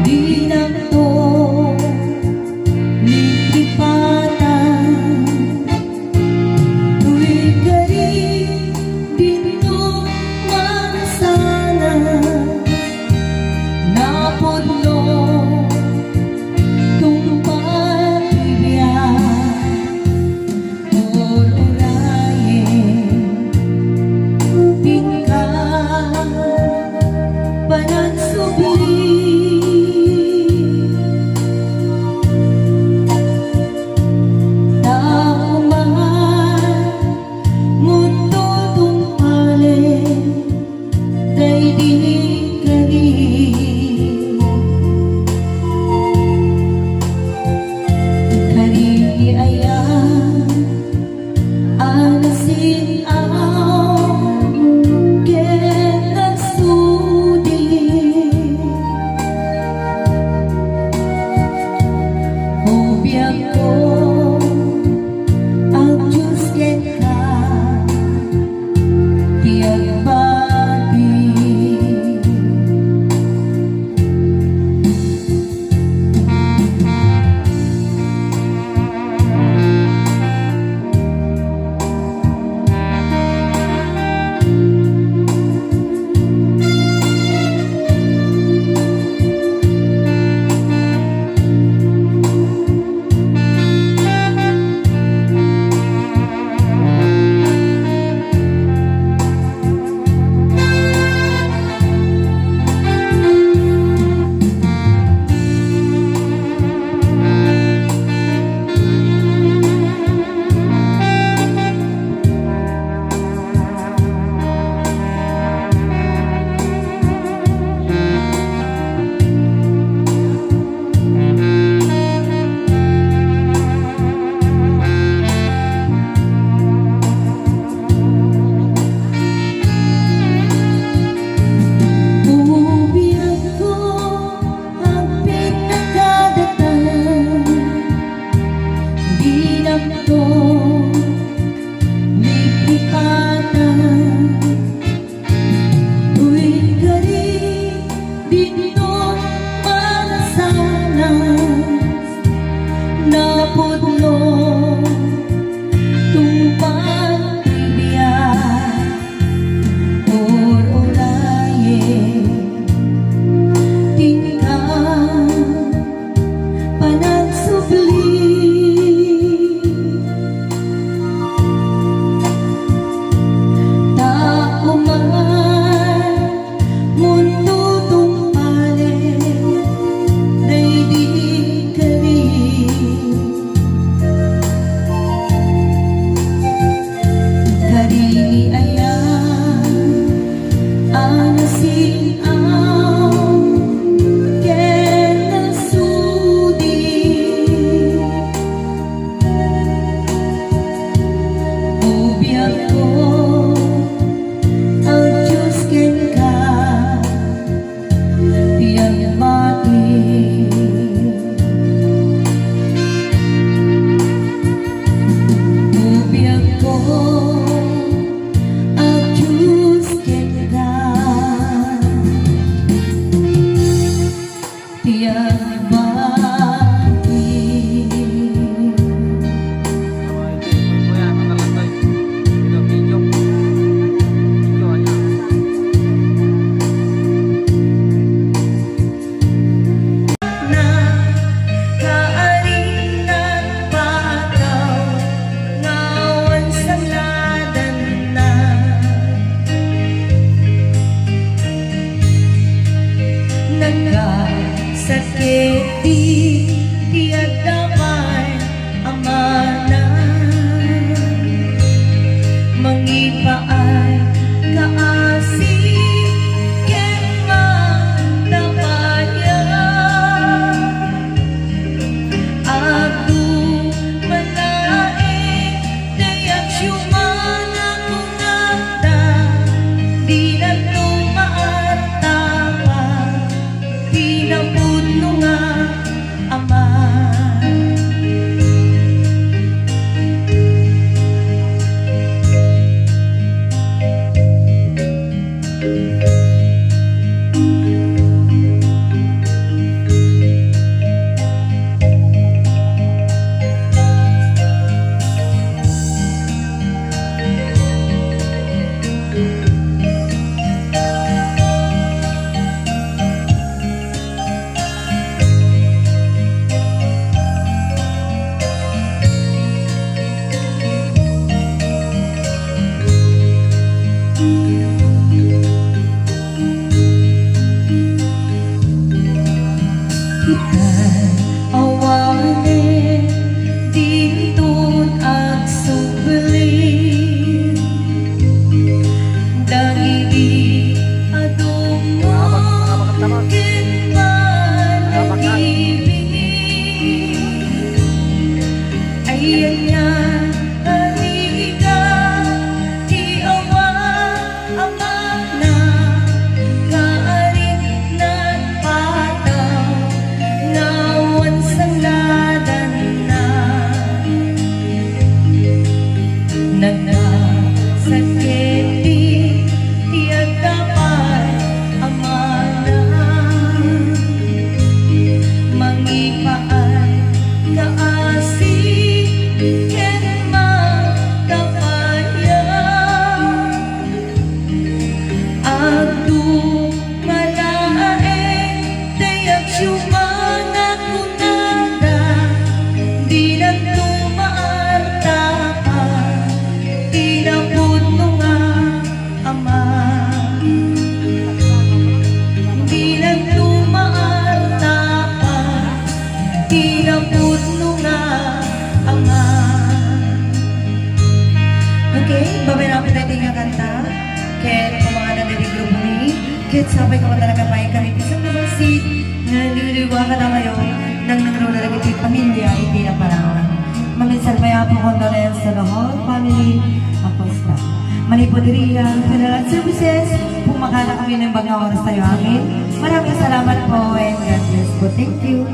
di na to lilipatan. Tuwing galing dito manasana, napudlo tung pag-ibig or-orayin tingkang panagsubli. panen dito't agsubli dagiti adong mo kinpag-ibig ayan niya kaliga ti awa amak na kaarit na pataw ngawan sangladan na nagsakit di tiyak dapat amana mangipaan kaasi ken magkapaya Abdu malae dayak syumanga kunada di nagtumaarta pa tinapod mo nga ama di nagtumaarta pa tinapod mo nga ama. Okay, babay namin natin nga kanta. Kaya kumangan na ng grupo ni Kit sabay ko talaga pa kami isang naman si naliliwa ka na kayo nang nagroon na iti pamilya hindi na parang maminsal maya po condolence sa the whole family Acosta Manipodria Funeral Services pumakala kami ng mga oras tayo amin maraming salamat po and God bless po, thank you.